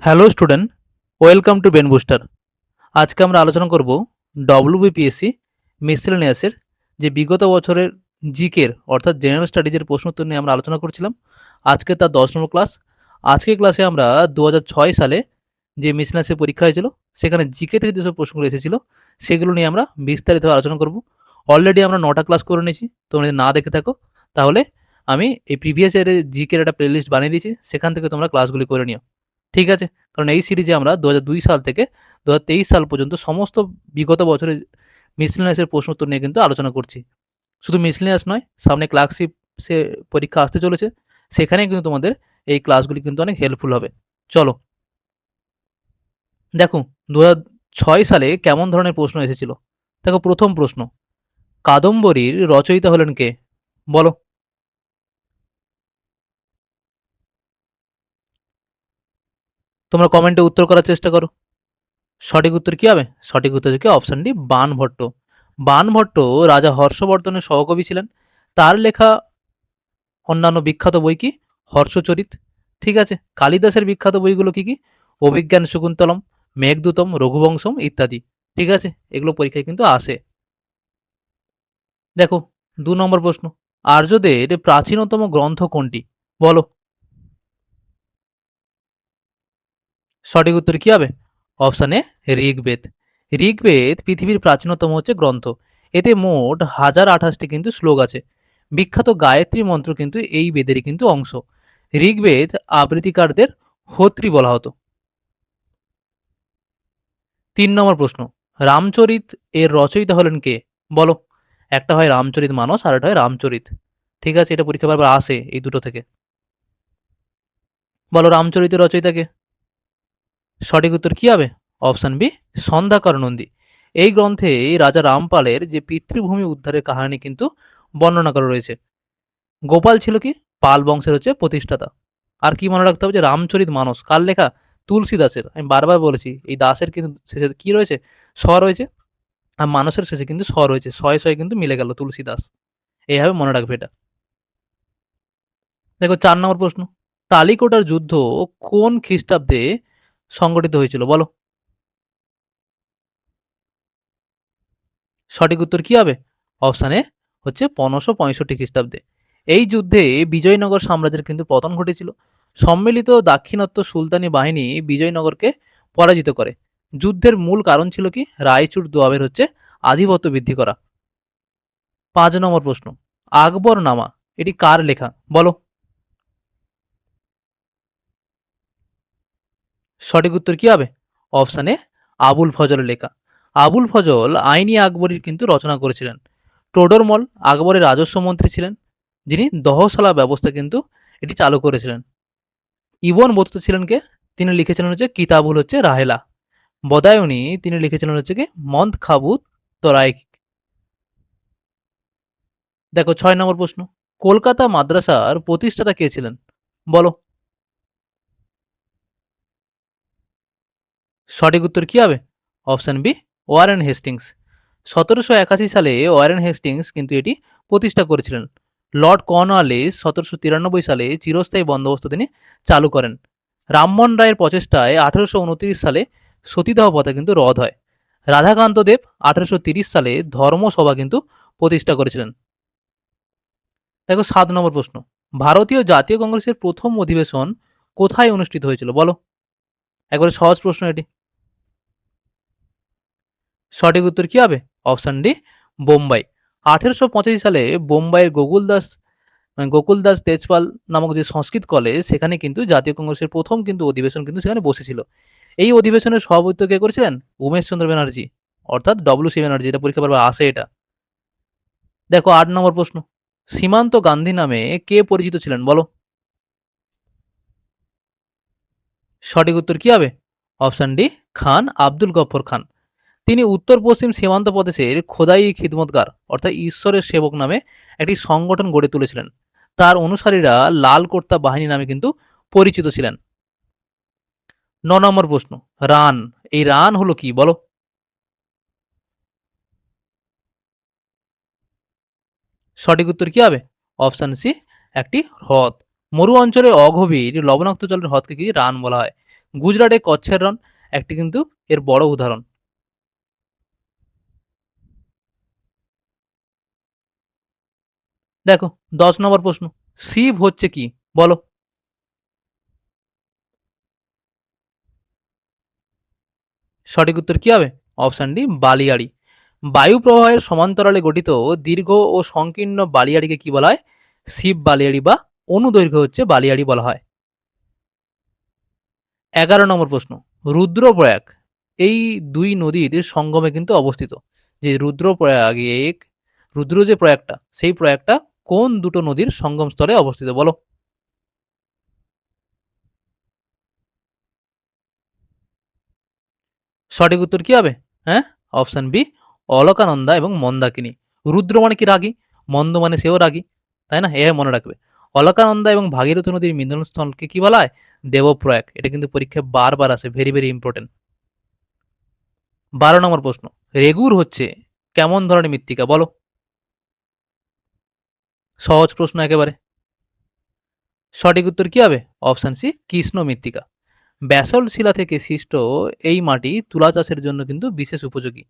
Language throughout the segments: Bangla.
Hello student, welcome to Ben booster. আজকে আমরা আলোচনা করব ডব্লিউবিপিএসসি মিসেলেনিয়াসের যে বিগত বছরের জিকের অর্থাৎ জেনারেল স্টাডিজের প্রশ্নোত্তর নিয়ে আমরা আলোচনা করছিলাম। আজকে তার 10 নম্বর ক্লাস। আজকের ক্লাসে আমরা 2006 সালে যে মিসেলেনিয়াসের পরীক্ষা হয়েছিল সেখানে জিকে থেকে যেসব প্রশ্নগুলো এসেছিল সেগুলো নিয়ে আমরা বিস্তারিতভাবে আলোচনা করব। অলরেডি আমরা 9টা ক্লাস করে নিয়েছি, তোমরা যদি না দেখে থাকো তাহলে আমি এই প্রিভিয়াস ইয়ারের জিকের একটা প্লেলিস্ট বানিয়ে দিয়েছি, সেখান থেকে তোমরা ক্লাসগুলি করে নিও। ঠিক আছে? কারণ এই সিরিজে আমরা 2002 সাল থেকে 2023 সাল পর্যন্ত সমস্ত বিগত বছরের মিসেলেনিয়াসের প্রশ্ন উত্তর নিয়ে কিন্তু আলোচনা করছি। শুধু মিসেলেনিয়াস নয়, সামনে ক্লার্কশিপ সে পরীক্ষা আসতে চলেছে, সেখানে কিন্তু তোমাদের এই ক্লাসগুলি কিন্তু অনেক হেল্পফুল হবে। চলো দেখো 2006 সালে কেমন ধরনের প্রশ্ন এসেছিল। দেখো প্রথম প্রশ্ন, কাদম্বরীর রচয়িতা হলেন কে? বলো। তোমরা কমেন্টে উত্তর করার চেষ্টা করো। সঠিক উত্তর কি হবে? সঠিক উত্তর হচ্ছে অপশন ডি, বাণভট্ট। বাণভট্ট রাজা হর্ষবর্ধনের সহকবি ছিলেন। তার লেখা অন্যান্য বিখ্যাত বই কি? হর্ষচরিত। ঠিক আছে। কালিদাসের বিখ্যাত বইগুলো কি কি? অভিজ্ঞান শকুন্তলম, মেঘদূতম, রঘুবংশম ইত্যাদি। ঠিক আছে, এগুলো পরীক্ষায় কিন্তু আসে। দেখো 2 নম্বর প্রশ্ন, আর্যদের প্রাচীনতম গ্রন্থ কোনটি? বলো। সঠিক উত্তর কি হবে? Option A, Rigveda. ঋগ্বেদ পৃথিবীর প্রাচীনতম হচ্ছে গ্রন্থ। এতে মোট 1028টি কিন্তু শ্লোক আছে। বিখ্যাত গায়ত্রী মন্ত্র কিন্তু এই বেদেরই কিন্তু অংশ। ঋগ্বেদ আবৃত্তিকারদের হোত্রী বলা হতো। 3 নম্বর প্রশ্ন, রামচরিত এর রচয়িতা হলেন কে? বলো। একটা হয় রামচরিত মানস আর একটা হয় রামচরিত। ঠিক আছে, এটা পরীক্ষা বারবার আসে এই দুটো থেকে। বলো রামচরিতের রচয়িতা কে? সঠিক উত্তর কি হবে? Option B, Sandhyakar Nandi. এই গ্রন্থে রাজা রামপালের যে পিতৃভূমি উদ্ধারের কাহিনী কিন্তু বর্ণনা করা রয়েছে। গোপাল ছিল কি? পাল বংশের হচ্ছে প্রতিষ্ঠাতা। আর কি মনে রাখতে হবে যে রামচরিত মানস কার লেখা? তুলসী দাসের। আমি বারবার বলেছি এই দাসের কিন্তু শেষে কি রয়েছে? স রয়েছে। আর মানসের শেষে কিন্তু স রয়েছে, শয়ে শয়ে কিন্তু মিলে গেল তুলসী দাস। এইভাবে মনে রাখবে এটা। দেখো 4 নম্বর প্রশ্ন, তালিকোটার যুদ্ধ কোন খ্রিস্টাব্দে সংগঠিত হয়েছিল? বলো। সঠিক উত্তর কি হবে? অপশান এ হচ্ছে 1565 খ্রিস্টাব্দে। এই যুদ্ধে বিজয়নগর সাম্রাজ্যের কিন্তু পতন ঘটেছিল। সম্মিলিত দাক্ষিণাত্য সুলতানি বাহিনী বিজয়নগরকে পরাজিত করে। যুদ্ধের মূল কারণ ছিল কি? রায়চুর দোয়াবের হচ্ছে আধিপত্য বৃদ্ধি করা। 5 নম্বর প্রশ্ন, আকবর নামা এটি কার লেখা? বলো। সঠিক উত্তর কি হবে? অপশান এ, আবুল ফজলের লেখা। আবুল ফজল আইনি আকবরীর কিন্তু রচনা করেছিলেন। টোডরমল আকবরের রাজস্ব মন্ত্রী ছিলেন, যিনি দহসালা ব্যবস্থা কিন্তু এটি চালু করেছিলেন। ইবন বতুতা ছিলেন কে? তিনি লিখেছিলেন হচ্ছে কিতাবুল হচ্ছে রাহেলা। বদায়ুনি তিনি লিখেছিলেন হচ্ছে কি মন্দ খাবুত তরাইক। দেখো 6 নম্বর প্রশ্ন, কলকাতা মাদ্রাসার প্রতিষ্ঠাতা কে ছিলেন? বলো। সঠিক উত্তর কি হবে? Option B, Warren Hastings. 1781 সালে ওয়ারেন হেস্টিংস কিন্তু এটি প্রতিষ্ঠা করেছিলেন। লর্ড কর্নওয়ালিস 1793 সালে চিরস্থায়ী বন্দোবস্ত তিনি চালু করেন। রামমোহন রায়ের প্রচেষ্টায় 1829 সালে সতীদাহ প্রথা কিন্তু রদ হয়। রাধাকান্ত দেব 1830 সালে ধর্মসভা কিন্তু প্রতিষ্ঠা করেছিলেন। দেখো 7 নম্বর প্রশ্ন, ভারতীয় জাতীয় কংগ্রেসের প্রথম অধিবেশন কোথায় অনুষ্ঠিত হয়েছিল? বলো। একবারে সহজ প্রশ্ন এটি। সঠিক উত্তর কি হবে? Option D, Bombay. 1885 সালে বোম্বাইয়ের গোকুলদাস তেজপাল নামক যে সংস্কৃত কলেজ, সেখানে কিন্তু জাতীয় কংগ্রেসের প্রথম কিন্তু অধিবেশন কিন্তু সেখানে বসেছিল। এই অধিবেশনের সভাপতিত্ব কে করেছিলেন? উমেশ চন্দ্র ব্যানার্জি, অর্থাৎ ডব্লিউ সি ব্যানার্জি। এটা পরীক্ষা বারবার আসে এটা। দেখো 8 নম্বর প্রশ্ন, সীমান্ত গান্ধী নামে কে পরিচিত ছিলেন? বলো। সঠিক উত্তর কি হবে? অপশন ডি, খান আব্দুল গফর খান। তিনি উত্তর পশ্চিম সীমান্ত প্রদেশের খোদাই খিদমতগার অর্থাৎ ঈশ্বরের সেবক নামে একটি সংগঠন গড়ে তুলেছিলেন। তার অনুসারীরা লাল কোর্তা বাহিনী নামে কিন্তু পরিচিত ছিলেন। 9 নম্বর প্রশ্ন, রান। এই রান হলো কি? বলো। সঠিক উত্তর কি হবে? অপশন সি, একটি হ্রদ। মরু অঞ্চলে অগভীর লবণাক্ত জলের হ্রদকে কি রান বলা হয়। গুজরাটে কচ্ছের রণ একটি কিন্তু এর বড় উদাহরণ। দেখো 10 নম্বর প্রশ্ন, শিব হচ্ছে কি বলো? সঠিক উত্তর কি হবে? অপশন ডি বালিয়াড়ি। বায়ু প্রবাহের সমান্তরালে গঠিত দীর্ঘ ও সংকীর্ণ বালিয়াড়িকে কি বলা হয়? শিব বালিয়াড়ি বা অনুদৈর্ঘ্য হচ্ছে বালিয়াড়ি বলা হয়। 11 নম্বর প্রশ্ন, রুদ্রপ্রয়াগ এই দুই নদীর সঙ্গমে কিন্তু অবস্থিত। যে রুদ্রপ্রয়াগ, রুদ্র যে প্রয়াগটা, সেই প্রয়াগটা কোন দুটো নদীর সঙ্গম স্থলে অবস্থিত বলো? সঠিক উত্তর কি হবে? হ্যাঁ, অপশন বি অলকানন্দা এবং মন্দাকিনী। রুদ্র মানে কি রাগী, মন্দ মানে সেও রাগী, তাই না? এ মনে রাখবে। অলকানন্দা এবং ভাগীরথী নদীর মিলনস্থলকে কি বলা হয়? দেবপ্রয়াগ। এটা কিন্তু পরীক্ষায় বারবার আসে, ভেরি ভেরি ইম্পর্টেন্ট। 12 নম্বর প্রশ্ন, রেগুর হচ্ছে কেমন ধরনের মৃত্তিকা বলো? সহজ প্রশ্ন একেবারে। সঠিক উত্তর কি হবে? অপশন সি কৃষ্ণ মৃত্তিকা। ব্যাসল্ট শিলা থেকে সৃষ্ট এই মাটি তুলা চাষের জন্য কিন্তু বিশেষ উপযোগী,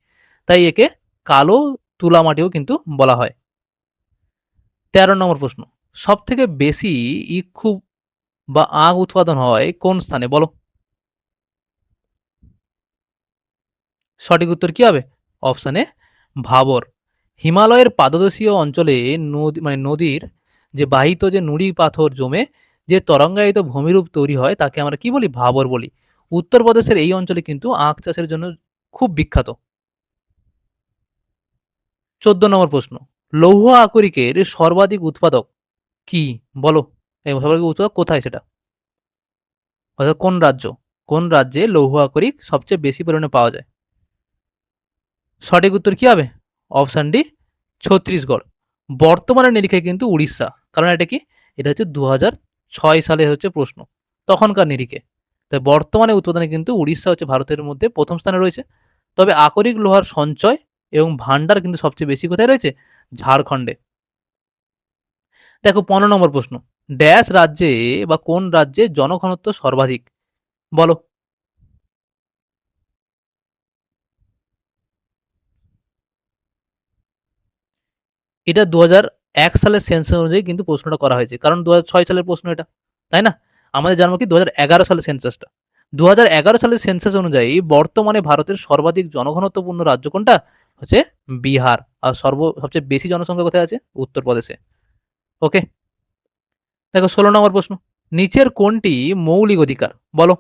তাই একে কালো তুলা মাটিও কিন্তু বলা হয়। 13 নম্বর প্রশ্ন, সব থেকে বেশি ইক্ষু বা আখ উৎপাদন হয় কোন স্থানে বলো? সঠিক উত্তর কি হবে? Option A Bhabar. হিমালয়ের পাদদেশীয় অঞ্চলে নদী মানে নদীর যে বাহিত যে নুড়ি পাথর জমে যে তরঙ্গায়িত ভূমিরূপ তৈরি হয় তাকে আমরা কি বলি? ভাবর বলি। উত্তরপ্রদেশের এই অঞ্চলে কিন্তু আখ চাষের জন্য খুব বিখ্যাত। 14 নম্বর প্রশ্ন, লৌহ আকরিকের সর্বাধিক উৎপাদক কি বলো? এই সর্বাধিক উৎপাদক কোথায় সেটা? অর্থাৎ কোন রাজ্য? কোন রাজ্যে লৌহ আকরিক সবচেয়ে বেশি পরিমাণে পাওয়া যায়? সঠিক উত্তর কি হবে? Option D Chhattisgarh. বর্তমানের নিরিখে কিন্তু উড়িষ্যা। কারণ এটা কি? এটা হচ্ছে 2006 সালে হচ্ছে প্রশ্ন, তখনকার নিরিখে। তাই বর্তমানে উৎপাদনে কিন্তু উড়িষ্যা হচ্ছে ভারতের মধ্যে প্রথম স্থানে রয়েছে। তবে আকরিক লোহার সঞ্চয় এবং ভান্ডার কিন্তু সবচেয়ে বেশি কোথায় রয়েছে? ঝাড়খণ্ডে। দেখো 15 নম্বর প্রশ্ন, ড্যাশ রাজ্যে বা কোন রাজ্যে জনঘনত্ব সর্বাধিক বলো? এটা 2001 সালের সেন্সাস অনুযায়ী কিন্তু প্রশ্নটা করা হয়েছে, কারণ 2006 সালের প্রশ্ন এটা, তাই না? আমাদের জানবো কি 2011 সালের সেন্সাসটা। 2011 সালের সেন্সাস অনুযায়ী বর্তমানে ভারতের সর্বাধিক জনঘনত্বপূর্ণ রাজ্য কোনটা? হচ্ছে বিহার। আর সবচেয়ে বেশি জনসংখ্যা কোথায় আছে? উত্তরপ্রদেশে। ওকে। দেখো 16 নম্বর প্রশ্ন, নিচের কোনটি মৌলিক অধিকার বলো?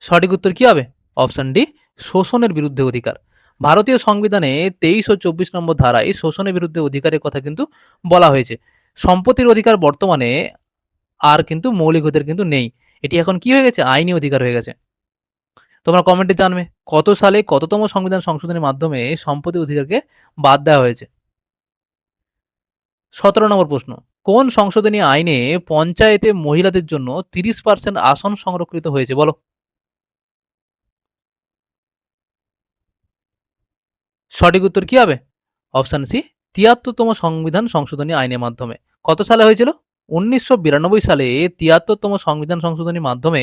সঠিক উত্তর কি হবে? অপশন ডি শোষণের বিরুদ্ধে অধিকার। ভারতীয় সংবিধানে 23 ও 24 নম্বর ধারায় শোষণের বিরুদ্ধে অধিকারের কথা কিন্তু বলা হয়েছে। সম্পত্তির অধিকার বর্তমানে আর কিন্তু মৌলিক অধিকার কিন্তু নেই। এটি এখন কি হয়ে গেছে? আইনি অধিকার হয়ে গেছে। তোমরা কমেন্টে জানবে কত সালে কততম সংবিধান সংশোধনের মাধ্যমে সম্পত্তির অধিকারকে বাদ দেওয়া হয়েছে। 17 নম্বর প্রশ্ন, কোন সংশোধনী আইনে পঞ্চায়েতে মহিলাদের জন্য 30% আসন সংরক্ষিত হয়েছে বলো? সঠিক উত্তর কি হবে? অপশন সি 73তম সংবিধান সংশোধনী আইনের মাধ্যমে। কত সালে হয়েছিল? 1992 সালে 73তম সংবিধান সংশোধনীর মাধ্যমে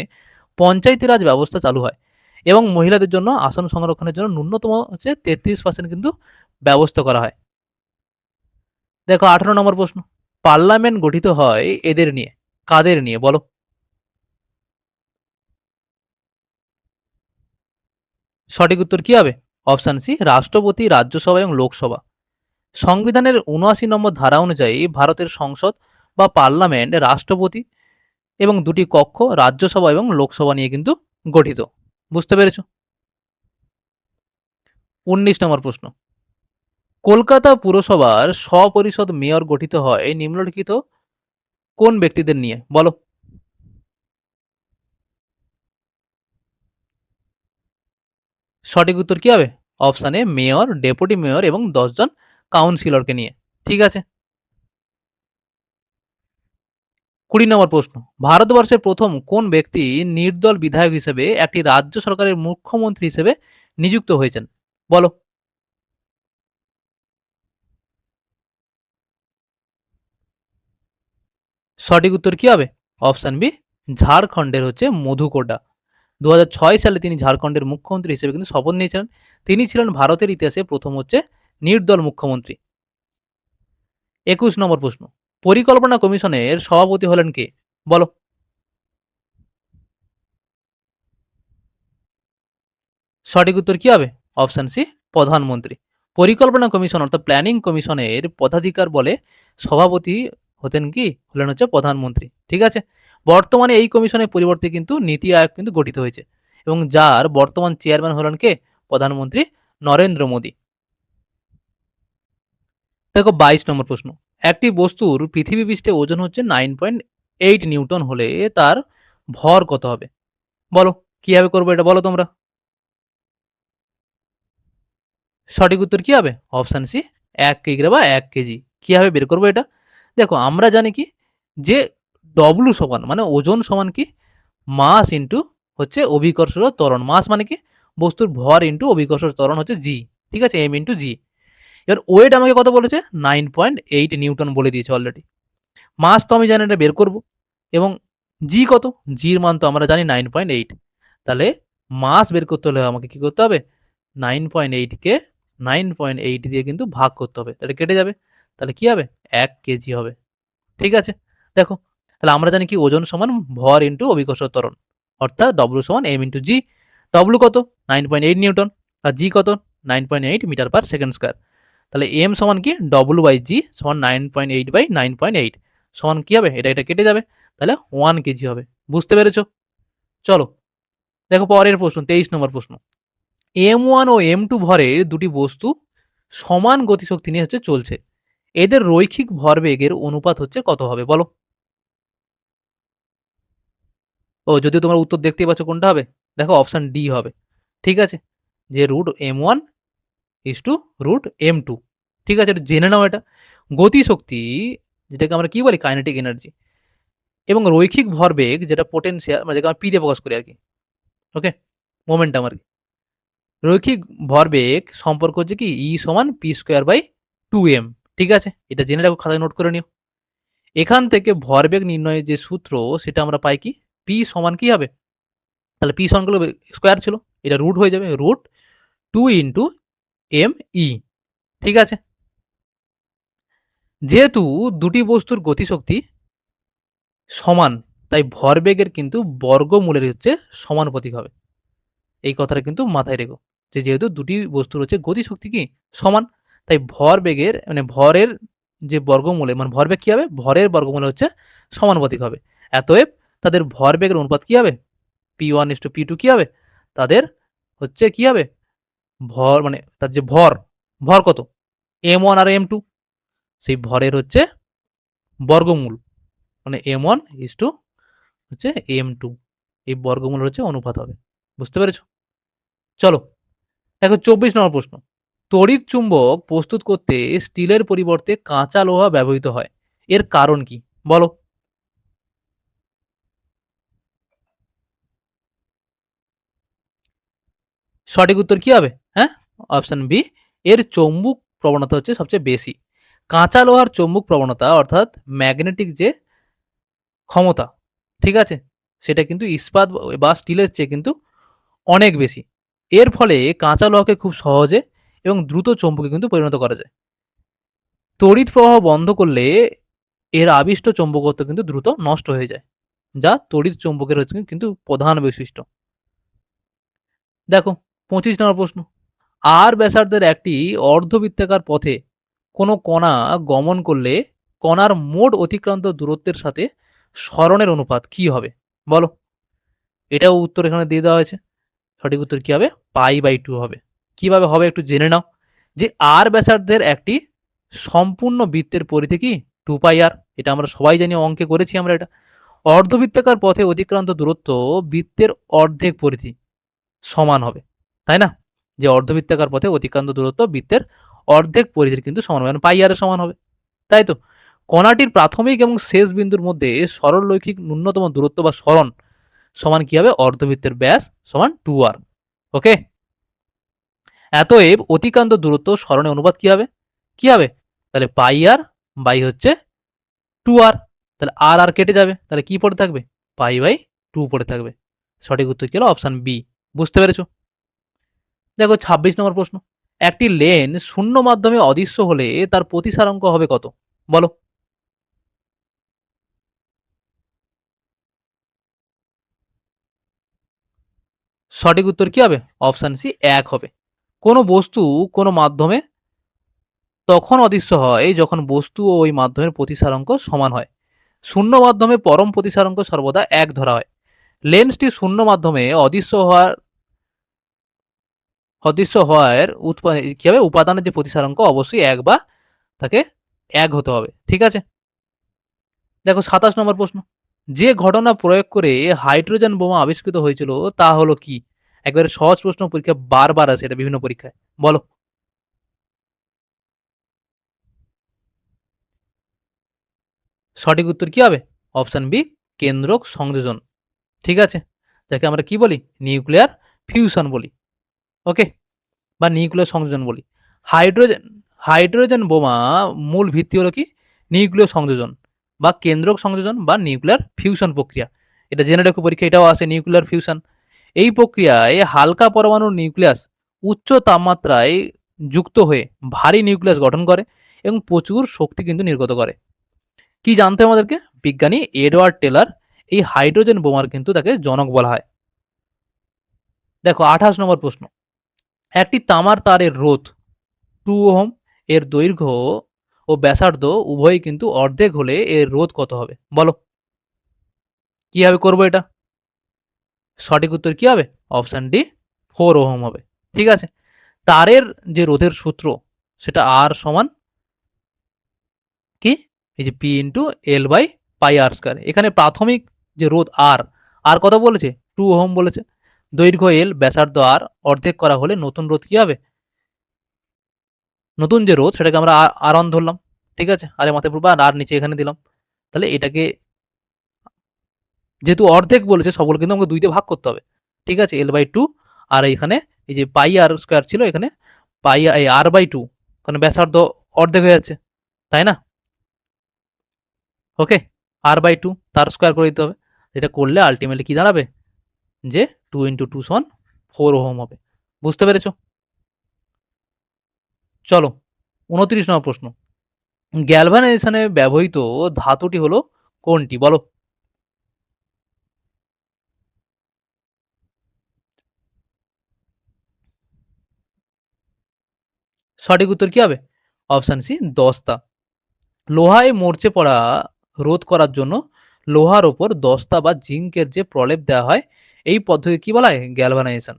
পঞ্চায়েতি রাজ ব্যবস্থা চালু হয় এবং মহিলাদের জন্য আসন সংরক্ষণের জন্য ন্যূনতম হচ্ছে 33% কিন্তু ব্যবস্থা করা হয়। দেখো 18 নম্বর প্রশ্ন, পার্লামেন্ট গঠিত হয় এদের নিয়ে, কাদের নিয়ে বলো? সঠিক উত্তর কি হবে? অপশন সি রাষ্ট্রপতি, রাজ্যসভা এবং লোকসভা। সংবিধানের ৭৯ নম্বর ধারা অনুযায়ী ভারতের সংসদ বা পার্লামেন্ট রাষ্ট্রপতি এবং দুটি কক্ষ রাজ্যসভা এবং লোকসভা নিয়ে কিন্তু গঠিত। বুঝতে পেরেছো? 19 নম্বর প্রশ্ন, কলকাতা পুরসভার স্বপরিষদ মেয়র গঠিত হয় নিম্নলিখিত কোন ব্যক্তিদের নিয়ে বলো? সঠিক উত্তর কি হবে? অপশন এ মেয়র, ডেপুটি মেয়র এবং 10 জন কাউন্সিলরকে নিয়ে। ঠিক আছে। 20 নম্বর প্রশ্ন, ভারতবর্ষের প্রথম কোন ব্যক্তি নির্দল বিধায়ক হিসেবে একটি রাজ্য সরকারের মুখ্যমন্ত্রী হিসেবে নিযুক্ত হয়েছেন বলো? সঠিক উত্তর কি হবে? অপশন বি, ঝাড়খণ্ডের হচ্ছে মধুকোটা। 2006 সালে তিনি ঝাড়খণ্ডের মুখ্যমন্ত্রী হিসেবে কিন্তু শপথ নিয়েছিলেন। তিনি ছিলেন ভারতের ইতিহাসে প্রথম হচ্ছে নির্দল মুখ্যমন্ত্রী। 21 নম্বর প্রশ্ন, পরিকল্পনা কমিশনের সভাপতি হলেন কে? বলো। সঠিক উত্তর কি হবে? অপশন সি, প্রধানমন্ত্রী। পরিকল্পনা কমিশন অর্থাৎ প্ল্যানিং কমিশনের পদাধিকার বলে সভাপতি হতেন কি? হলেন হচ্ছে প্রধানমন্ত্রী। ঠিক আছে। বর্তমানে এই কমিশনের পরিবর্তে কিন্তু নীতি আয়োগ কিন্তু গঠিত হয়েছে এবং যার বর্তমান চেয়ারম্যান হলেন কে? প্রধানমন্ত্রী নরেন্দ্র মোদী। দেখো 22 নম্বর প্রশ্ন, একটি বস্তুর পৃথিবী পৃষ্ঠে ওজন হচ্ছে 9.8 নিউটন হলে তার ভর কত হবে? বলো। কিভাবে করবো এটা বলো তোমরা। সঠিক উত্তর কি হবে? অপশন সি, 1 কিগ্রা বা 1 কেজি। কিভাবে বের করবো এটা? দেখো আমরা জানি কি যে ডব্লু সমান মানে ওজন সমান কি? মাস ইন্টু হচ্ছে অভিকর্ষ ত্বরণ। মাস মানে কি? বস্তুর ভর ইন্টু অভিকর্ষ ত্বরণ হচ্ছে জি। ঠিক আছে, এম ইন্টু জি। এবার ওয়েট আমাকে কত বলেছে? 9.8 নিউটন বলে দিয়েছে অলরেডি। মাস তো আমি জানি এটা বের করব এবং জি কত? জির মান তো আমরা জানি 9.8। তাহলে মাস বের করতে হলে আমাকে কি করতে হবে? 9.8 কে 9.8 দিয়ে কিন্তু ভাগ করতে হবে, তাহলে কেটে যাবে। তাহলে কি হবে? 1 কেজি হবে। ঠিক আছে। দেখো, তাহলে আমরা জানি কি ওজন সমান ভর ইন্টু অভিকর্ষ ত্বরণ, অর্থাৎ ডব্লিউ সমান এম ইন্টু জি। ডব্লিউ কত? 9.8 নিউটন। আর জি কত? 9.8 মিটার পার সেকেন্ড স্কোয়ার। তাহলে এম সমান কি? ডব্লিউ বাই জি সমান 9.8 বাই 9.8 সমান কি হবে? এটা এটা কেটে যাবে, তাহলে 1 কেজি হবে। বুঝতে পেরেছো? চলো দেখো পরের প্রশ্ন, 23 নম্বর প্রশ্ন। M1 ও M2 ভরের দুটি বস্তু সমান গতিশক্তি নিয়ে হচ্ছে চলছে, এদের রৈখিক ভরবেগের অনুপাত হচ্ছে কত হবে? বলো। ও যদিও তোমরা উত্তর দেখতেই পাচ্ছ, কোনটা হবে? দেখো অপশন ডি হবে। ঠিক আছে, যে root M1 is to root M2। ঠিক আছে, এটা জেনে নাও। এটা গতিশক্তি, যেটাকে আমরা কি বলি কাইনেটিক এনার্জি, এবং রৈখিক ভরবেগ যেটা পোটেনশিয়াল, মানে যেটা আমরা পি দিয়ে প্রকাশ করি আর কি। ওকে, মোমেন্টাম আর কি। রৈখিক ভরবেগ সম্পর্ক হচ্ছে কি ই সমান পি স্কোয়ার বাই 2m। ঠিক আছে, এটা জেনে রাখো, খাতায় নোট করে নিও। এখান থেকে ভরবেগ নির্ণয়ের যে সূত্র সেটা আমরা পাই কি? পি সমান কি হবে? তাহলে পি সমান স্কোয়ার ছিল, এটা রুট হয়ে যাবে, রুট 2 ইন্টু এম ই। ঠিক আছে। যেহেতু দুটি বস্তুর গতিশক্তি সমান, তাই ভরবেগের কিন্তু বর্গমূলের হচ্ছে সমানুপাতিক হবে। এই কথাটা কিন্তু মাথায় রেখো, যে যেহেতু দুটি বস্তুর হচ্ছে গতিশক্তি কি সমান, তাই ভরবেগের মানে ভরের যে বর্গমূলে মানে ভরবেগ কি হবে? ভরের বর্গমূলে হচ্ছে সমানুপাতিক হবে। অতএব তাদের ভরবেগের অনুপাত কি হবে? P1 is to P2 কি হবে? তাদের হচ্ছে কি হবে? ভর মানে তার যে ভর, ভর কত? M1 আর M2, সেই ভরের হচ্ছে বর্গমূল, মানে M1 is to হচ্ছে M2, এই বর্গমূলের হচ্ছে অনুপাত হবে। বুঝতে পেরেছো? চলো দেখো 24 নম্বর প্রশ্ন। তড়িৎ চুম্বক প্রস্তুত করতে স্টিলের পরিবর্তে কাঁচা লোহা ব্যবহৃত হয়, এর কারণ কি? বলো। সঠিক উত্তর কি হবে? হ্যাঁ, অপশন বি, এর চৌম্বক প্রবণতা হচ্ছে সবচেয়ে বেশি। কাঁচা লোহার চৌম্বক প্রবণতা অর্থাৎ ম্যাগনেটিক যে ক্ষমতা, ঠিক আছে, সেটা কিন্তু ইস্পাত বা স্টিলের চেয়ে কিন্তু অনেক বেশি। এর ফলে কাঁচা লোহাকে খুব সহজে এবং দ্রুত চৌম্বকে কিন্তু পরিণত করা যায়। তড়িৎ প্রবাহ বন্ধ করলে এর আবিষ্ট চৌম্বকত্ব কিন্তু দ্রুত নষ্ট হয়ে যায়, যা তড়িৎ চৌম্বকের হচ্ছে কিন্তু প্রধান বৈশিষ্ট্য। দেখো 25 নম্বর প্রশ্ন। আর ব্যাসার্ধের একটি অর্ধবৃত্তাকার পথে কোনো কণা গমন করলে কণার মোট অতিক্রান্ত দূরত্বের সাথে সরণের অনুপাত কি হবে? বলো। এটাও উত্তর এখানে দিয়ে দেওয়া হয়েছে। সঠিক উত্তর কি হবে? পাই বাই 2 হবে। কিভাবে হবে একটু জেনে নাও। যে আর ব্যাসার্ধের একটি সম্পূর্ণ বৃত্তের পরিধি কি 2 পাই আর, এটা আমরা সবাই জানি, অঙ্কে করেছি আমরা এটা। অর্ধবৃত্তাকার পথে অতিক্রান্ত দূরত্ব বৃত্তের অর্ধেক পরিধি সমান হবে, তাই না? যে অর্ধবৃত্তাকার পথে অতিক্রান্ত দূরত্ব বৃত্তের অর্ধেক পরিধির কিন্তু সমান হবে, মানে পাই আর এর সমান হবে, তাই তো? কণাটির প্রাথমিক এবং শেষ বিন্দুর মধ্যে সরলরৈখিক ন্যূনতম দূরত্ব বা সরণ সমান কি হবে? অর্ধবৃত্তের ব্যাস সমান 2r। ওকে, অতএব অতিক্রান্ত দূরত্ব সরণের অনুপাত কি হবে? কি হবে? তাহলে পাই আর বাই হচ্ছে 2r। তাহলে আর আর কেটে যাবে, তাহলে কি পড়ে থাকবে? পাই বাই 2 পড়ে থাকবে। সঠিক উত্তর কি হলো? Option B. বুঝতে পেরেছো? দেখো 26 নম্বর প্রশ্ন। একটি লেন শূন্য মাধ্যমে অদৃশ্য হলে তার প্রতিসারাঙ্ক হবে কত? বলো। সঠিক উত্তর কি হবে? অপশন সি 1 হবে। কোনো বস্তু কোনো মাধ্যমে তখন অদৃশ্য হয় যখন বস্তু ও ওই মাধ্যমের প্রতিসারাঙ্ক সমান হয়। শূন্য মাধ্যমে পরম প্রতিসারাঙ্ক সর্বদা 1 ধরা হয়। লেন্সটি শূন্য মাধ্যমে অদৃশ্য হওয়ার কি হবে? উপাদানের যে প্রতিসারাঙ্ক অবশ্যই 1 বা তাকে 1 হতে হবে। ঠিক আছে? দেখো 27 নম্বর প্রশ্ন। যে ঘটনা প্রয়োগ করে হাইড্রোজেন বোমা আবিষ্কৃত হয়েছিল তা হলো কি? একবারে সহজ প্রশ্ন, পরীক্ষায় বারবার আসে এটা, বিভিন্ন পরীক্ষায়। বলো। সঠিক উত্তর কি হবে? অপশন বি, কেন্দ্রক সংযোজন। ঠিক আছে? যাকে আমরা কি বলি? নিউক্লিয়ার ফিউশন বলি। ওকে? বা নিউক্লিয়ার সংযোজন বলি। হাইড্রোজেন হাইড্রোজেন বোমা মূল ভিত্তি হলো কি? নিউক্লিয় সংযোজন বা কেন্দ্রক সংযোজন বা নিউক্লিয়ার ফিউশন প্রক্রিয়া। এটা জেনে রেখো, পরীক্ষা এটাও আসে, নিউক্লিয়ার ফিউশন। এই প্রক্রিয়ায় হালকা পরমাণুর নিউক্লিয়াস উচ্চ তাপমাত্রায় যুক্ত হয়ে ভারী নিউক্লিয়াস গঠন করে এবং প্রচুর শক্তি কিন্তু নির্গত করে। কি জানতে হবে আমাদেরকে? বিজ্ঞানী এডওয়ার্ড টেলর এই হাইড্রোজেন বোমার কিন্তু তাকে জনক বলা হয়। দেখো 28 নম্বর প্রশ্ন। একটি তামার তারের রোধ 2 ওহম, এর দৈর্ঘ্য ও ব্যাসার্ধ উভয়ই কিন্তু অর্ধেক হলে এর রোধ কত হবে? বলো। কিভাবে করবো এটা? সঠিক উত্তর কি হবে? অপশন ডি, 4 ওহম হবে। ঠিক আছে? তারের যে রোধের সূত্র সেটা আর সমান কি? এই যে P into L by pi r square. এখানে প্রাথমিক যে রোধ আর, আর কত বলেছে? 2 ওহম বলেছে। দৈর্ঘ্য এল, ব্যাসার্ধ আর, অর্ধেক করা হলে নতুন রোধ কি হবে? নতুন যে রোধ সেটাকে আমরা আর অন ধরলাম। ঠিক আছে? আর এর মাথায় পড়বে আর নিচে এখানে দিলাম। তাহলে এটাকে যেহেতু অর্ধেক বলেছে সবগুলো কিন্তু আমাকে 2 দিয়ে ভাগ করতে হবে। ঠিক আছে? এল বাই 2 আর এখানে এই যে পাই আর স্কয়ার ছিল, এখানে পাই এই আর বাই 2, কারণ ব্যাসার্ধ অর্ধেক হয়ে যাচ্ছে। তাই না? ওকে? আর বাই 2 তার স্কয়ার করে দিতে হবে। এটা করলে আলটিমেটলি কি দাঁড়াবে? যে 2 ইন্টু 2 সমান 4 ওহম হবে। বুঝতে পেরেছো? চলো 29 নম্বর প্রশ্ন। গ্যালভানাইজেশনে ব্যবহৃত ধাতুটি হলো কোনটি? বলো। সঠিক উত্তর কি হবে? অপশন সি, দস্তা। লোহায় মরচে পড়া রোধ করার জন্য লোহার ওপর দস্তা বা জিঙ্কের যে প্রলেপ দেওয়া হয় এই পদ্ধতি কি বলা হয়? গ্যালভানাইজেশন।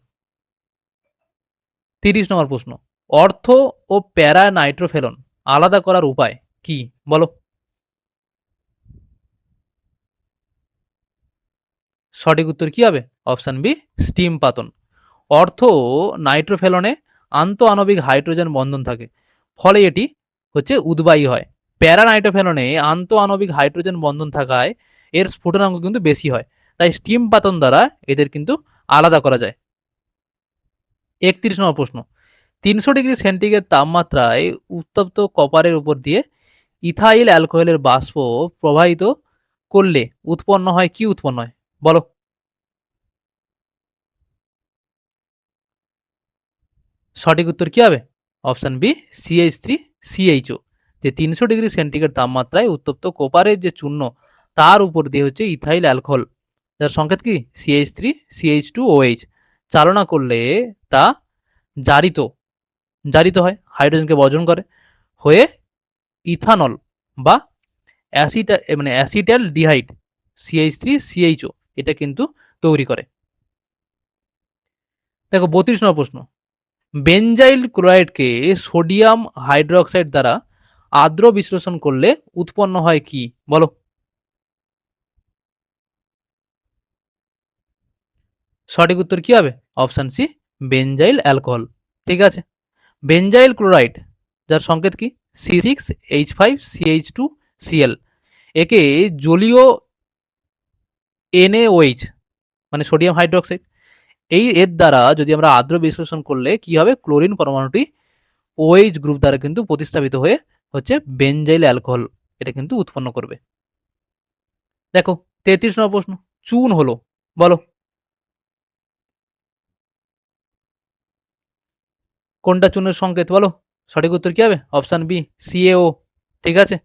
30 নম্বর প্রশ্ন। অর্থ ও প্যারা নাইট্রোফেলন আলাদা করার উপায় কি? বলো। সঠিক উত্তর কি হবে? অপশন বি, স্টিম পাতন। অর্থ নাইট্রোফেলনে আন্ত আণবিক হাইড্রোজেন বন্ধন থাকে, ফলে এটি হচ্ছে উদ্বায়ী হয়। প্যারা নাইট্রোফেলনে আন্ত আণবিক হাইড্রোজেন বন্ধন থাকায় এর স্ফুটনাঙ্ক কিন্তু বেশি হয়, তাই স্টিম পাতন দ্বারা এদের কিন্তু আলাদা করা যায়। 31 নম্বর প্রশ্ন। 300 ডিগ্রি সেন্টিগ্রেড তাপমাত্রায় উত্তপ্ত কপারের উপর দিয়ে ইথাইল অ্যালকোহলের বাষ্প প্রবাহিত করলে উৎপন্ন হয় কি? উৎপন্ন হয়? বলো। সঠিক উত্তর কি হবে? Option B, CH3 CHO। যে 300 ডিগ্রি সেন্টিগ্রেড তাপমাত্রায় উত্তপ্ত কোপারের যে চূর্ণ তার উপর দিয়ে হচ্ছে ইথাইল অ্যালকোহল, যার সংকেত কি? CH3CH2OH চালনা করলে তা জারিত জারিত হয়, হাইড্রোজেনকে বর্জন করে, হয়ে ইথানল বা অ্যাসিটাল ডিহাইড CH3CHO এটা কিন্তু তৈরি করে। দেখো 32 নম্বর প্রশ্ন। বেনজাইল ক্লোরাইডকে সোডিয়াম হাইড্রোক্সাইড দ্বারা আর্দ্র বিশ্লেষণ করলে উৎপন্ন হয় কি? বলো। সঠিক উত্তর কি হবে? Option C, benzyl alcohol. ঠিক আছে? বেনজাইল ক্লোরাইড যার সংকেত কি? C6H5CH2Cl, একে জলীয় NaOH মানে সোডিয়াম হাইড্রোক্সাইড, এর দ্বারা যদি আমরা আর্দ্র বিশ্লেষণ করলে কি হবে? ক্লোরিন পরমাণুটি OH গ্রুপ দ্বারা কিন্তু প্রতিস্থাপিত হয়ে হচ্ছে বেনজাইল অ্যালকোহল এটা কিন্তু উৎপন্ন করবে। দেখো 33 নম্বর প্রশ্ন, চুন হলো, বলো কোনটা চুনের সংকেত, বলো সঠিক উত্তর কি হবে? Option B CaO। ঠিক আছে,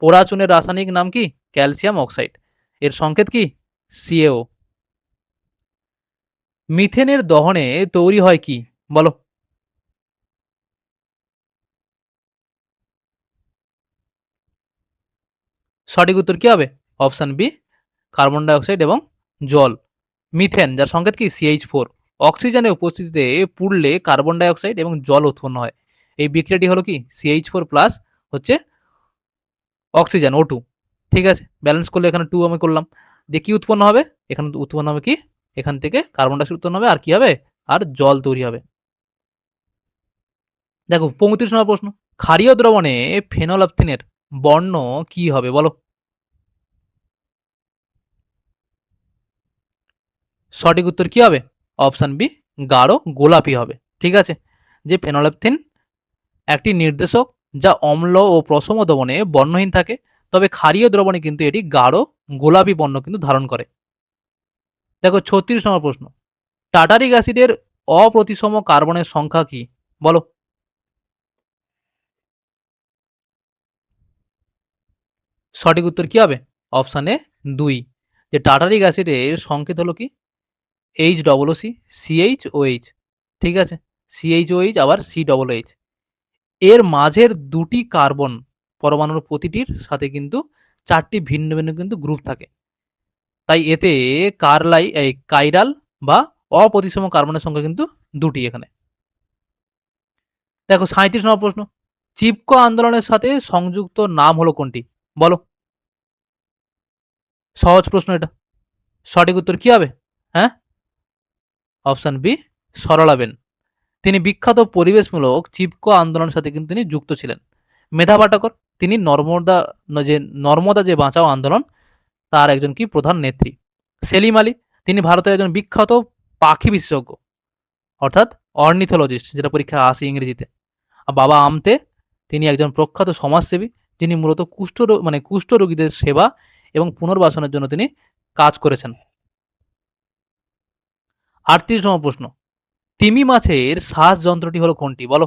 পোড়া চুনের রাসায়নিক নাম কি? Calcium oxide. এর সংকেত কি? CaO। মিথেনের দহনে তৈরি হয় কি, বলো সঠিক উত্তর কি হবে? Option B carbon die oxide এবং জল। মিথেন যার সংকেত কি? CH4। অক্সিজেনের উপস্থিতিতে পুড়লে কার্বন ডাই অক্সাইড এবং জল উৎপন্ন হয়। এই বিক্রিয়াটি হলো কি? CH4 প্লাস হচ্ছে অক্সিজেন O2। ঠিক আছে, ব্যালেন্স করলে এখানে 2 আমি করলাম, দিয়ে কি উৎপন্ন হবে? এখানে উৎপন্ন হবে কি? এখান থেকে কার্বন ডাই অক্সাইড উৎপন্ন হবে, আর কি হবে? আর জল তৈরি হবে। দেখো 35 নম্বর প্রশ্ন, ক্ষারীয় দ্রবণে ফেনোলেপথিনের বর্ণ কি হবে, বলো সঠিক উত্তর কি হবে? অপশন বি গাঢ় গোলাপি হবে। ঠিক আছে, যে ফেনোলেপথিন একটি নির্দেশক যা অম্ল ও প্রশম দ্রবণে বর্ণহীন থাকে, তবে ক্ষারীয় দ্রবণে কিন্তু এটি গাঢ় গোলাপি বর্ণ কিন্তু ধারণ করে। দেখো 36 নম্বর প্রশ্ন, টার্টারিক অ্যাসিডের অপ্রতিসম কার্বনের সংখ্যা কি, বলো সঠিক উত্তর কি হবে? অপশন এ 2। যে টার্টারিক অ্যাসিডের সংকেত হলো কি? HOOC CHOH। ঠিক আছে, CHOH আবার COOH। এর মাঝের দুটি কার্বন পরমাণুর প্রতিটির সাথে কিন্তু 4টি ভিন্ন ভিন্ন কিন্তু গ্রুপ থাকে। তাই এতে কাইরাল বা অপ্রতিসম কার্বনের সংখ্যা কিন্তু 2টি এখানে। দেখো 37 নম্বর প্রশ্ন, চিপকো আন্দোলনের সাথে সংযুক্ত নাম হলো কোনটি, বলো সহজ প্রশ্ন এটা। সঠিক উত্তর কি হবে? হ্যাঁ, অপশন বি সরলাবেন। তিনি বিখ্যাত পরিবেশমূলক চিপকো আন্দোলনের সাথে কিন্তু তিনি যুক্ত ছিলেন। মেধা পাটাকর, তিনি নর্মদা যে বাঁচাও আন্দোলন তার একজন কি প্রধান নেত্রী। সেলিম আলী, তিনি ভারতের একজন বিখ্যাত পাখি বিশেষজ্ঞ, অর্থাৎ অর্নিথোলজিস্ট, যেটা পরীক্ষায় আসে ইংরেজিতে। আর বাবা আমতে, তিনি একজন প্রখ্যাত সমাজসেবী, যিনি মূলত কুষ্ঠ রোগীদের সেবা এবং পুনর্বাসনের জন্য তিনি কাজ করেছেন। 38 নম্বর প্রশ্ন, তিমি মাছের শ্বাস যন্ত্রটি হলো কোনটি, বলো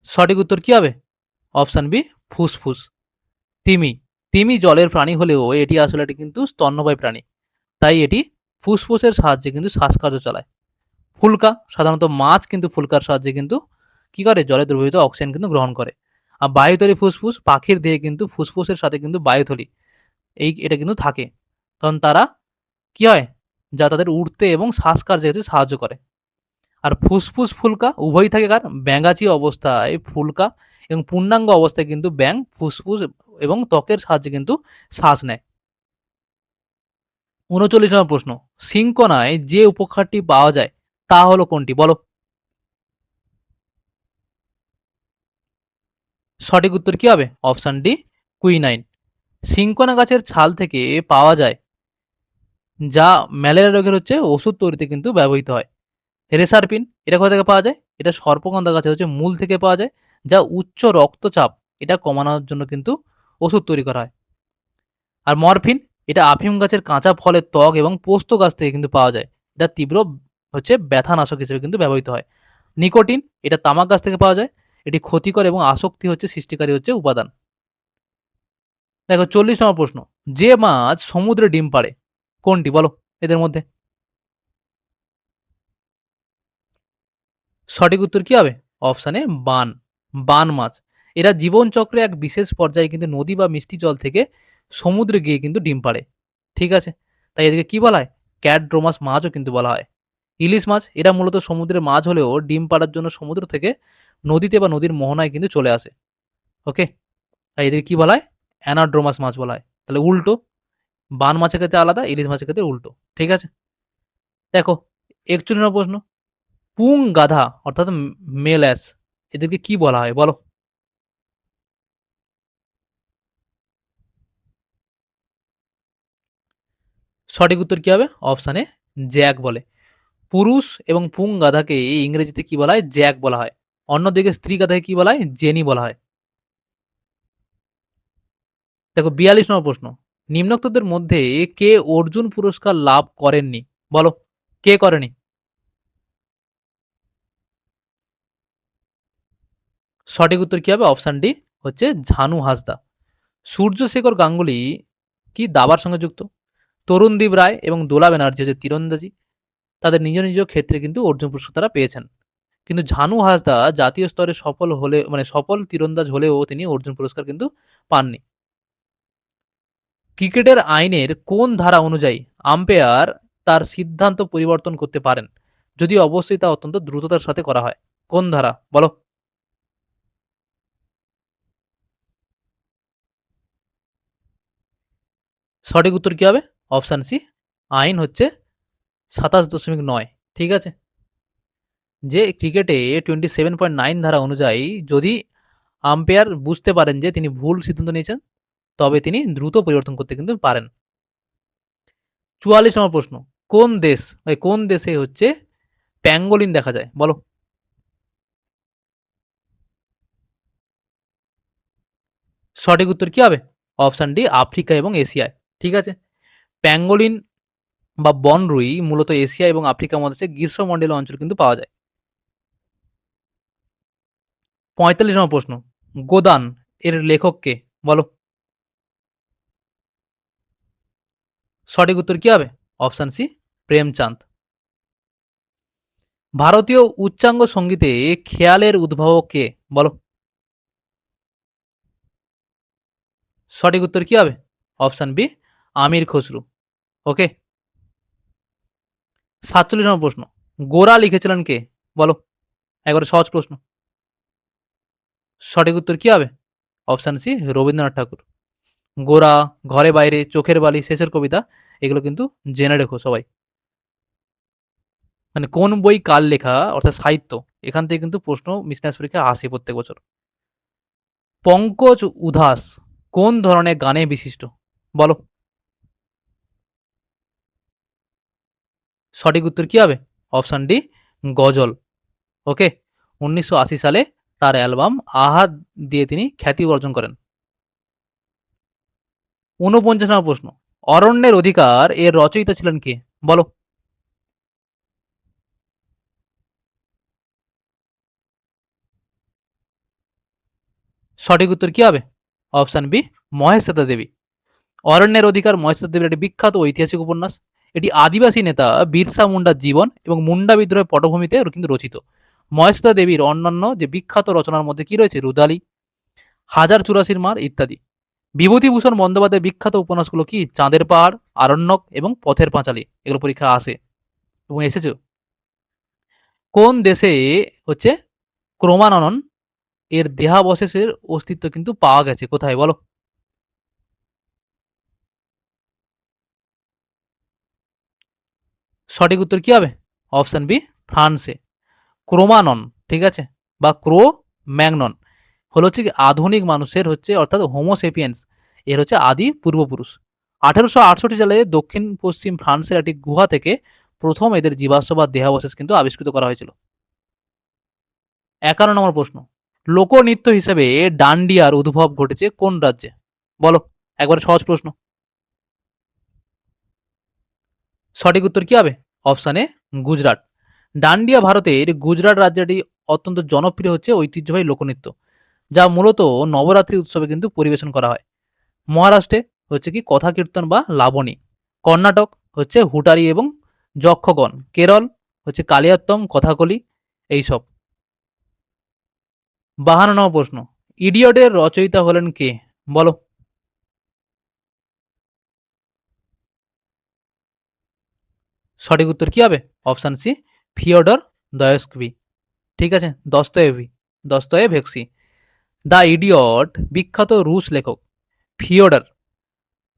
সঠিক উত্তর কি হবে? অপশন বি ফুসফুস। তিমি, তিমি জলের প্রাণী হলেও এটি আসলে এটি কিন্তু স্তন্যপায়ী প্রাণী, তাই এটি ফুসফুসের সাহায্যে কিন্তু শ্বাসকার্য চালায়। ফুলকা, সাধারণত মাছ কিন্তু ফুলকার সাহায্যে কিন্তু কি করে? জলে দ্রবীভূত অক্সিজেন কিন্তু গ্রহণ করে। আর বায়ুথলি ফুসফুস, পাখির দেহে কিন্তু ফুসফুসের সাথে কিন্তু বায়ুথলি এটা কিন্তু থাকে, কারণ তারা কি হয়? যা তাদের উঠতে এবং শ্বাসকার্যে হতে সাহায্য করে। আর ফুসফুস ফুলকা উভয়ই থাকে কার? ব্যাঙাচি অবস্থায় ফুলকা এবং পূর্ণাঙ্গ অবস্থায় কিন্তু ব্যাঙ ফুসফুস এবং ত্বকের সাহায্যে কিন্তু শ্বাস নেয়। 39 নম্বর প্রশ্ন, সিঙ্কোনায় যে উপক্ষারটি পাওয়া যায় তা হলো কোনটি, বলো সঠিক উত্তর কি হবে? Option D quinine. সিঙ্কোনা গাছের ছাল থেকে পাওয়া যায়, যা ম্যালেরিয়া রোগের হচ্ছে ওষুধ তৈরিতে কিন্তু ব্যবহৃত হয়। রেসারপিন, এটা কোথা থেকে পাওয়া যায়? এটা সর্পগন্ধা গাছের হচ্ছে মূল থেকে পাওয়া যায়, যা উচ্চ রক্তচাপ এটা কমানোর জন্য কিন্তু ওষুধ তৈরি করা হয়। আর মরফিন, এটা আফিম গাছের কাঁচা ফলের ত্বক এবং পোস্ত গাছ থেকে কিন্তু পাওয়া যায়, এটা তীব্র হচ্ছে ব্যথানাশক হিসেবে কিন্তু ব্যবহৃত হয়। নিকোটিন, এটা তামাক গাছ থেকে পাওয়া যায়, এটি ক্ষতিকর এবং আসক্তি হচ্ছে সৃষ্টিকারী হচ্ছে উপাদান। দেখো 40 নম্বর প্রশ্ন, যে মাছ সমুদ্রে ডিম পাড়ে কোনটি, বলো এদের মধ্যে সঠিক উত্তর কি হবে? অপশানে বান। বান মাছ, এরা জীবনচক্রে এক বিশেষ পর্যায়ে কিন্তু নদী বা মিষ্টি জল থেকে সমুদ্রে গিয়ে কিন্তু ডিম পাড়ে। ঠিক আছে, তাই এদেরকে কি বলা হয়? ক্যাড্রোমাস মাছও কিন্তু বলা হয়। ইলিশ মাছ, এরা মূলত সমুদ্রের মাছ হলেও ডিম পাড়ার জন্য সমুদ্র থেকে নদীতে বা নদীর মোহনায় কিন্তু চলে আসে। ওকে, তাই এদের কি বলা হয়? অ্যানাড্রোমাস মাছ বলা হয়। তাহলে উল্টো, বান মাছের ক্ষেত্রে আলাদা, ইলিশ মাছের ক্ষেত্রে উল্টো। ঠিক আছে, দেখো 41 নম্বর প্রশ্ন, পুং গাধা অর্থাৎ মেল অ্যাস, এদেরকে কি বলা হয়, বলো সঠিক উত্তর কি হবে? অপশানে জ্যাক বলে। পুরুষ এবং পুং গাধাকে ইংরেজিতে কি বলা হয়? জ্যাক বলা হয়। অন্যদিকে স্ত্রী গাধাকে কি বলা হয়? জেনি বলা হয়। দেখো 42 নম্বর প্রশ্ন, নিম্নোক্তদের মধ্যে কে অর্জুন পুরস্কার লাভ করেননি? বলো, কে করেনি? সঠিক উত্তর কি হবে? অপশন ডি হচ্ছে ঝানু হাসদা। সূর্যশেখর গাঙ্গুলি কি দাবার সঙ্গে যুক্ত? তরুণদীপ রায় এবং দোলা ব্যানার্জি হচ্ছে তীরন্দাজি, তাদের নিজ নিজ ক্ষেত্রে কিন্তু অর্জুন পুরস্কার তারা পেয়েছেন। কিন্তু ঝানু হাসদা জাতীয় স্তরে সফল হলে মানে সফল তীরন্দাজ হলেও তিনি অর্জুন পুরস্কার কিন্তু পাননি। ক্রিকেটের আইনের কোন ধারা অনুযায়ী আম্পায়ার তার সিদ্ধান্ত পরিবর্তন করতে পারেন, যদি অবশ্যই তা অত্যন্ত দ্রুততার সাথে করা হয়? কোন ধারা বলো? সঠিক উত্তর কি হবে? অপশন সি, আইন হচ্ছে 27.9। ঠিক আছে, যে ক্রিকেটে 27.9 ধারা অনুযায়ী যদি আম্পায়ার বুঝতে পারেন যে তিনি ভুল সিদ্ধান্ত নিয়েছেন, তবে তিনি দ্রুত পরিবর্তন করতে কিন্তু পারেন। 44 নম্বর প্রশ্ন, কোন দেশে হচ্ছে প্যাঙ্গোলিন দেখা যায়? বলো। সঠিক উত্তর কি হবে? অপশন ডি, আফ্রিকা এবং এশিয়ায়। ঠিক আছে, প্যাঙ্গোলিন বা বনরুই মূলত এশিয়া এবং আফ্রিকা মহাদেশে গ্রীষ্মমন্ডলীয় অঞ্চল কিন্তু পাওয়া যায়। 45 নম্বর প্রশ্ন, গোদান এর লেখক কে? বলো। সঠিক উত্তর কি হবে? Option C, Premchand. ভারতীয় উচ্চাঙ্গ সঙ্গীতে খেয়ালের উদ্ভাবক কে? বলো। সঠিক উত্তর কি হবে? অপশন বি, আমির খসরু। ওকে। 47 নম্বর প্রশ্ন, গোরা লিখেছিলেন কে? বলো, একবারে সহজ প্রশ্ন। সঠিক উত্তর কি হবে? অপশন সি, রবীন্দ্রনাথ ঠাকুর। গোরা, ঘরে বাইরে, চোখের বালি, শেষের কবিতা, এগুলো কিন্তু জেনে রেখো সবাই। মানে কোন বই কার লেখা অর্থাৎ সাহিত্য, এখান থেকে কিন্তু প্রশ্ন মিসম্যাচ পরীক্ষায় আসে প্রত্যেক বছর। পঙ্কজ উধাস কোন ধরনের গানে বিশিষ্ট? বলো। সঠিক উত্তর কি হবে? অপশন ডি, গজল। ওকে। 1980 সালে তার অ্যালবাম আহাদ দিয়ে তিনি খ্যাতি অর্জন করেন। 49 নম্বর প্রশ্ন, অরণ্যের অধিকার এর রচয়িতা ছিলেন কে? বলো। সঠিক উত্তর কি হবে? অপশন বি, মহেশ্বেতা দেবী। অরণ্যের অধিকার মহেশ্বেতা দেবীর একটি বিখ্যাত ঐতিহাসিক উপন্যাস। এটি আদিবাসী নেতা বিরসা মুন্ডার জীবন এবং মুন্ডা বিদ্রোহের পটভূমিতে কিন্তু রচিত। মহেশ্বেতা দেবীর অন্যান্য যে বিখ্যাত রচনার মধ্যে কি রয়েছে? রুদালি, হাজার চুরাশির মার ইত্যাদি। বিভূতিভূষণ বন্দ্যোপাধ্যায়ের বিখ্যাত উপন্যাসগুলো কি? চাঁদের পাহাড়, আরণ্যক এবং পথের পাঁচালী, এগুলো পরীক্ষা আসে এবং এসেছে। কোন দেশে হচ্ছে ক্রোমানন এর দেহাবশেষের অস্তিত্ব কিন্তু পাওয়া গেছে? কোথায় বলো? সঠিক উত্তর কি হবে? অপশন বি, ফ্রান্সে। ক্রোমানন, ঠিক আছে, বা ক্রো ম্যাগনন হলো হচ্ছে আধুনিক মানুষের হচ্ছে অর্থাৎ হোমোসেপিয়েন্স এর হচ্ছে আদি পূর্বপুরুষ। 1868 সালে দক্ষিণ পশ্চিম ফ্রান্সের একটি গুহা থেকে প্রথম এদের জীবাশ্ম বা দেহাবশেষ কিন্তু আবিষ্কৃত করা হয়েছিল। 51 নম্বর প্রশ্ন, লোকনৃত্য হিসেবে ডান্ডিয়ার উদ্ভব ঘটেছে কোন রাজ্যে? বলো, একবারে সহজ প্রশ্ন। সঠিক উত্তর কি হবে? Option A, Gujarat. ডান্ডিয়া ভারতের গুজরাট রাজ্যটি অত্যন্ত জনপ্রিয় হচ্ছে ঐতিহ্যবাহী লোকনৃত্য, যা মূলত নবরাত্রি উৎসবে কিন্তু পরিবেশন করা হয়। মহারাষ্ট্রে হচ্ছে কি কথা কীর্তন বা লাবণী। কর্ণাটক হচ্ছে হুটারি এবং যক্ষগণ। কেরল হচ্ছে কালিয়াত্তম, কথাকলি, এইসব। 52 নম্বর প্রশ্ন, ইডিয়টের রচয়িতা হলেন কে? বলো। সঠিক উত্তর কি হবে? Option C, Fyodor Dostoevsky. ঠিক আছে, দস্তয়েভস্কি। দ্য ইডিয়ট বিখ্যাত রুশ লেখক ফিওডর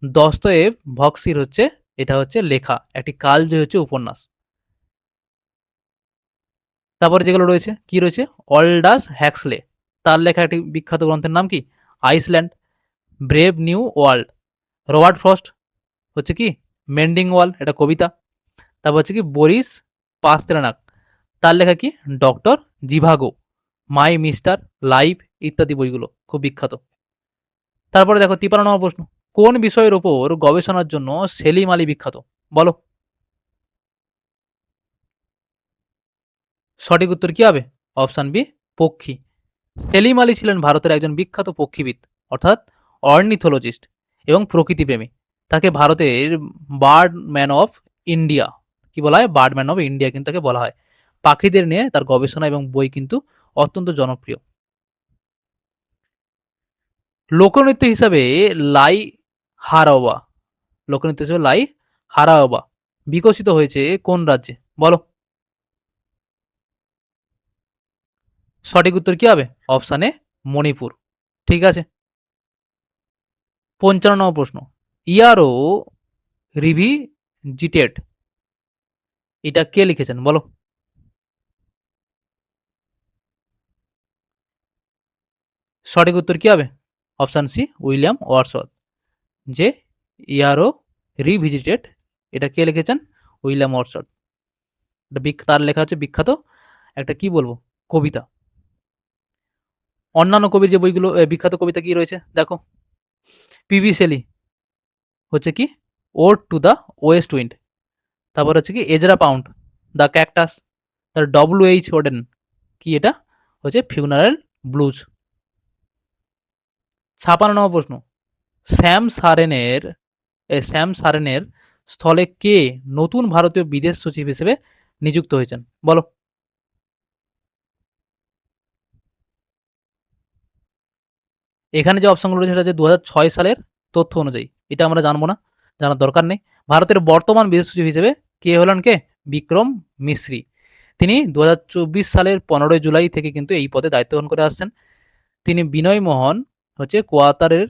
দস্তয়েভস্কির হচ্ছে এটা হচ্ছে লেখা একটি কালজয়ী হচ্ছে উপন্যাস। তারপরে যেগুলো রয়েছে কি রয়েছে? অল্ডাস হ্যাক্সলে, তার লেখা একটি বিখ্যাত গ্রন্থের নাম কি? Iceland. Brave new world, Robert frost হচ্ছে কি মেন্ডিং ওয়াল, এটা কবিতা। তারপর হচ্ছে কি বরিস পাস্তেরনাক, তার লেখা কি? ডক্টর জিভাগো, মাই মিস্টার, লাইভ ইত্যাদি বইগুলো খুব বিখ্যাত। তারপরে দেখো 53 নম্বর প্রশ্ন, কোন বিষয়ের ওপর গবেষণার জন্য সেলিম আলী বিখ্যাত? বলো। সঠিক উত্তর কি হবে? অপশন বি, পক্ষী। সেলিম আলী ছিলেন ভারতের একজন বিখ্যাত পক্ষীবিদ, অর্থাৎ অর্নিথোলজিস্ট এবং প্রকৃতিপ্রেমী। তাকে ভারতের বার্ড ম্যান অফ ইন্ডিয়া কি বলা হয়? বার্ড ম্যান অফ ইন্ডিয়া কিন্তু তাকে বলা হয়। পাখিদের নিয়ে তার গবেষণা এবং বই কিন্তু অত্যন্ত জনপ্রিয়। লোকনৃত্য হিসাবে লাই হারাওয়া, লোকনৃত্য হিসেবে লাই হারাওয়া বিকশিত হয়েছে কোন রাজ্যে? বলো। সঠিক উত্তর কি হবে? অপশন এ, মণিপুর। ঠিক আছে। 55 নম্বর প্রশ্ন, ইয়ারো রিভিজিটেড এটা কে লিখেছেন? বলো। সঠিক উত্তর কি হবে? Option C, William Wordsworth. যে ইয়ারো রিভিজিটেড এটা কে লিখেছেন? William Wordsworth. তার লেখা হচ্ছে বিখ্যাত একটা কি বলবো কবিতা। অন্যান্য কবির যে বইগুলো বিখ্যাত কবিতা কি রয়েছে দেখো, পিবি শেলি হচ্ছে কি ode to the west wind, তারপর হচ্ছে কি এজরা পাউন্ড দ্য ক্যাকটাস, তার ডব্লিউ.এইচ. ওডেন কি এটা হচ্ছে ফিউনারাল ব্লুজ। 56 নম্বর প্রশ্ন, স্যাম সারেনের স্থলে কে নতুন ভারতীয় বিদেশ সচিব হিসেবে নিযুক্ত হয়েছেন? বলো। এখানে যে অপশনগুলো রয়েছে সেটা হচ্ছে 2006 সালের তথ্য অনুযায়ী, এটা আমরা জানবো না, জানার দরকার নেই। ভারতের বর্তমান বিদেশ সচিব হিসেবে কে হলেন? কে? বিক্রম মিশ্রি। তিনি 2024 সালের 15 জুলাই থেকে কিন্তু এই পদে দায়িত্ব গ্রহণ করে আসছেন। তিনি বিনয় মোহন হচ্ছে কোয়াতারের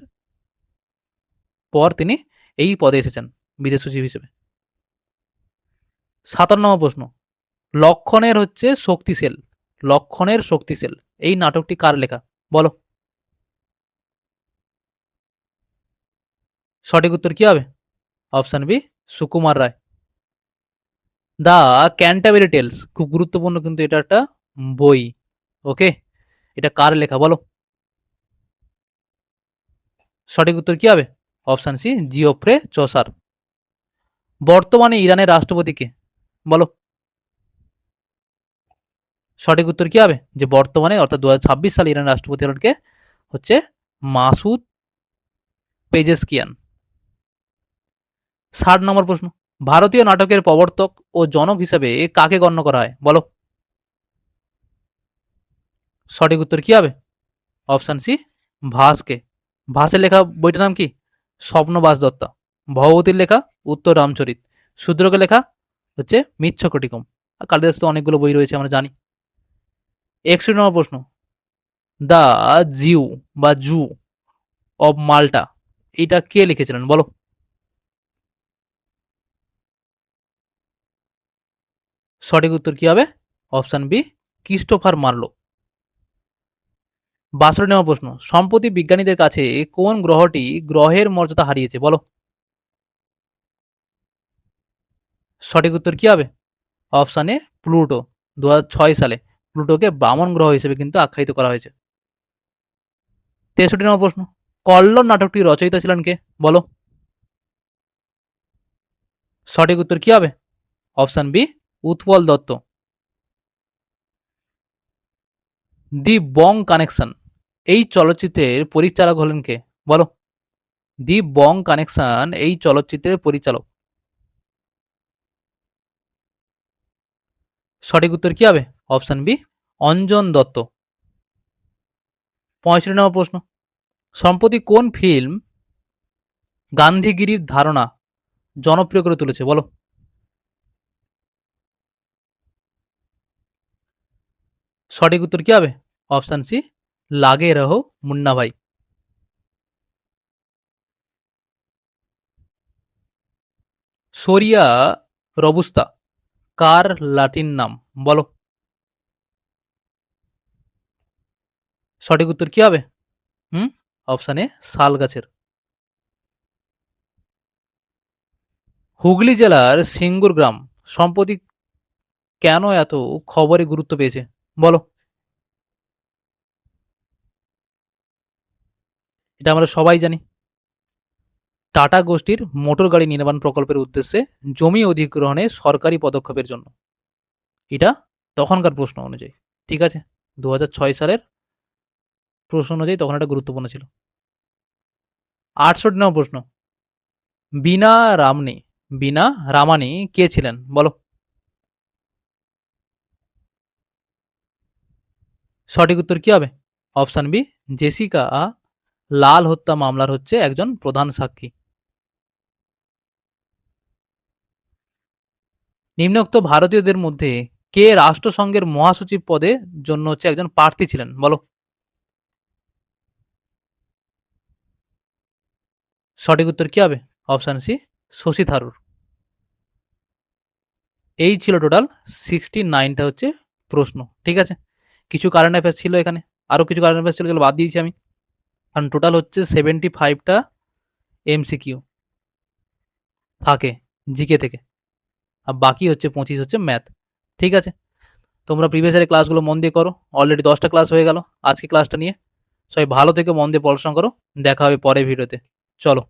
পর তিনি এই পদে এসেছেন বিদেশ সচিব হিসেবে। 57 নম্বর প্রশ্ন, লক্ষণের হচ্ছে শক্তি সেল, লক্ষণের শক্তি সেল এই নাটকটি কার লেখা? বলো। সঠিক উত্তর কি হবে? Option B, Sukumar Ray. The Canterbury Tales খুব গুরুত্বপূর্ণ কিন্তু এটা একটা বই। ওকে, এটা কার লেখা? বলো। সঠিক উত্তর কি হবে? Option C, Geoffrey Chaucer. বর্তমানে ইরানের রাষ্ট্রপতি কে? বলো। সঠিক উত্তর কি হবে? যে বর্তমানে অর্থাৎ 2026 সালে ইরানের রাষ্ট্রপতি হলেন কে? হচ্ছে মাসুদ পেজেশকিয়ান। 60 নম্বর প্রশ্ন, ভারতীয় নাটকের প্রবর্তক ও জনক হিসেবে কাকে গণ্য করা হয়? বলো। সঠিক উত্তর কি হবে? Option C, ভাসকে। ভাসের লেখা বইটার নাম কি? স্বপ্নবাস দত্ত। ভগবতীর লেখা উত্তর রামচরিত। শূদ্রকের লেখা হচ্ছে মিচ্ছকটিকম। আর কালিদাস তো অনেকগুলো বই রয়েছে আমরা জানি। 61 নম্বর প্রশ্ন, দ্য জিউ বা জু অব মাল্টা এটা কে লিখেছিলেন? বলো। সঠিক উত্তর কি হবে? Option B, Christopher Marlowe. 62 নম্বর প্রশ্ন, সম্প্রতি বিজ্ঞানীদের কাছে কোন গ্রহটি গ্রহের মর্যাদা হারিয়েছে? বলো। সঠিক উত্তর কি হবে? অপশন এ, প্লুটো। 2006 সালে প্লুটোকে বামন গ্রহ হিসেবে কিন্তু আখ্যায়িত করা হয়েছে। 63 নম্বর প্রশ্ন, কল্লোল নাটকটির রচয়িতা ছিলেন কে? বলো। সঠিক উত্তর কি হবে? Option B, Utpal Dutt. The Bong Connection এই চলচ্চিত্রের পরিচালক হলেন কে? বলো। দি বং কানেকশন এই চলচ্চিত্রের পরিচালক। সঠিক উত্তর কি হবে? Option B, Anjan Dutt. 65 নম্বর প্রশ্ন, সম্প্রতি কোন ফিল্ম গান্ধীগিরির ধারণা জনপ্রিয় করে তুলেছে? বলো। সঠিক উত্তর কি হবে? অপশন সি, লাগে রহো মুন্না ভাই। সোরিয়া রবুস্তা কার লাতিন নাম? বলো। সঠিক উত্তর কি হবে? হুম, অপশন এ, শাল গাছের। হুগলি জেলার সিঙ্গুর গ্রাম সম্প্রতি কেন এত খবরে গুরুত্ব পেয়েছে? বলো। এটা আমরা সবাই জানি। টাটা গোষ্ঠীর মোটর গাড়ি নির্মাণ প্রকল্পের উদ্দেশ্যে জমি অধিগ্রহণে সরকারি পদক্ষেপের জন্য। এটা তখনকার প্রশ্ন অনুযায়ী। ঠিক আছে? 2006 সালের প্রশ্ন অনুযায়ী তখন এটা গুরুত্বপূর্ণ ছিল। 68 নম্বর প্রশ্ন। বীণা রামনি, বীণা রামানি কে ছিলেন? বলো। সঠিক উত্তর কি হবে? অপশন বি, জেসিকা লাল হত্যা মামলার হচ্ছে একজন প্রধান সাক্ষী। নিম্নোক্ত ভারতীয়দের মধ্যে কে রাষ্ট্রসংঘের মহাসচিব পদে জন্য হচ্ছে একজন প্রার্থী ছিলেন? বলো। সঠিক উত্তর কি হবে? Option C, Shashi Tharoor. এই ছিল টোটাল 69টা হচ্ছে প্রশ্ন। ঠিক আছে? কিছু কারেন্ট অ্যাফেয়ার্স ছিল এখানে, আরো কিছু কারেন্ট অ্যাফেয়ার্স ছিল যেগুলো বাদ দিয়েছি আমি। কারণ টোটাল হচ্ছে 75টা এমসিকিউ থাকে জিকে থেকে, আর বাকি হচ্ছে 25 হচ্ছে ম্যাথ। ঠিক আছে? তোমরা প্রিভিয়াস ইয়ারের ক্লাসগুলো মন দিয়ে করো। অলরেডি 10টা ক্লাস হয়ে গেল আজকে ক্লাসটা নিয়ে। সবাই ভালো থেকে মন দিয়ে পড়াশোনা করো। দেখা হবে পরের ভিডিওতে। চলো।